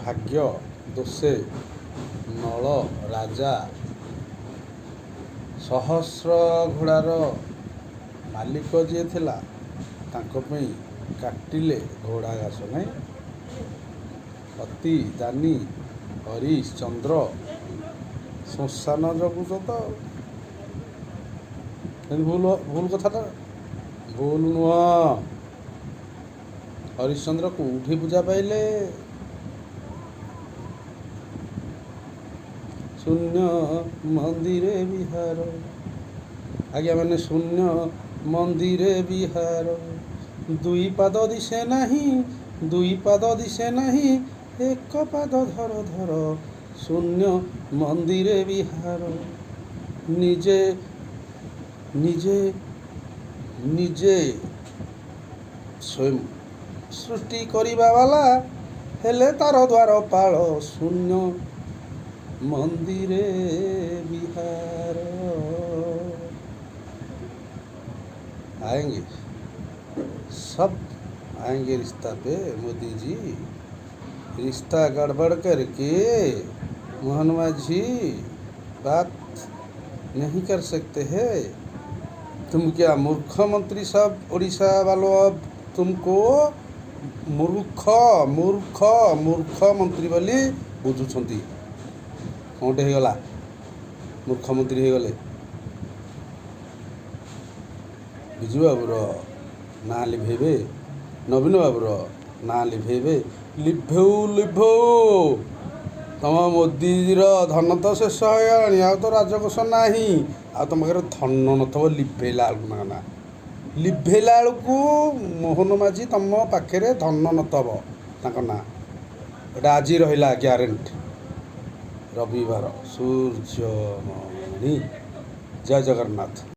ଭାଗ୍ୟ ଦୋଷେ ନଳ ରାଜା ସହସ୍ର ଘୋଡ଼ାର ମାଲିକ ଯିଏ ଥିଲା ତାଙ୍କ ପାଇଁ କାଟିଲେ ଘୋଡ଼ା ଘାସ ନାହିଁ। ଅତି ଦାନୀ ହରିଶ୍ଚନ୍ଦ୍ର ଶ୍ମଶାନ ଜଗୁଛ ତ ଭୁଲ କଥାଟା ଭୁଲ ନୁହଁ। ହରିଶ୍ଚନ୍ଦ୍ର କୋଉଠି ପୂଜା ପାଇଲେ? ଶୂନ୍ୟ ମନ୍ଦିରେ ବିହାର। ଆଜ୍ଞା ମାନେ ଶୂନ୍ୟ ମନ୍ଦିରେ ବିହାର। ଦୁଇ ପାଦ ଦିଶେ ନାହିଁ, ଦୁଇ ପାଦ ଦିଶେ ନାହିଁ, ଏକ ପାଦ ଧର ଧର ଶୂନ୍ୟ ମନ୍ଦିରେ ବିହାର। ନିଜେ ନିଜେ ନିଜେ ସ୍ୱୟଂ ସୃଷ୍ଟି କରିବା ବାଲା ହେଲେ ତାର ଦ୍ୱାରପାଳ ଶୂନ୍ୟ ମନ୍ଦିରେ ବିହାର। आएंगे सब आएंगे रिश्ता पे मोदी जी। रिश्ता गड़बड़ करके मोहन मांझी बात नहीं कर सकते हैं। तुम क्या मूर्ख मंत्री साहब उड़ीसा वालों, अब तुमको मूर्ख मूर्ख मूर्ख मंत्री बोली बुझुछंती। कौटे हो गला मूर्ख मंत्री हो गले। ବିଜୁ ବାବୁର ନାଁ ଲିଭେଇବେ, ନବୀନ ବାବୁର ନାଁ ଲିଭେଇବେ। ଲିଭଉ ତମ ମୋଦିର ଧନ ତ ଶେଷ ହେଇଗଲାଣି, ଆଉ ତ ରାଜକୋଷ ନାହିଁ, ଆଉ ତମ ପାଖରେ ଧନ ନଥିବ ଲିଭେଇଲା ବେଳକୁ ନା ନା ଲିଭେଇଲା ବେଳକୁ ମୋହନ ମାଝୀ ତମ ପାଖରେ ଧନ ନଥିବ ତାଙ୍କ ନାଁ। ଏଇଟା ଆଜି ରହିଲା ଗ୍ୟାରେଣ୍ଟି। ରବିବାର ସୂର୍ଯ୍ୟମଣି। ଜୟ ଜଗନ୍ନାଥ।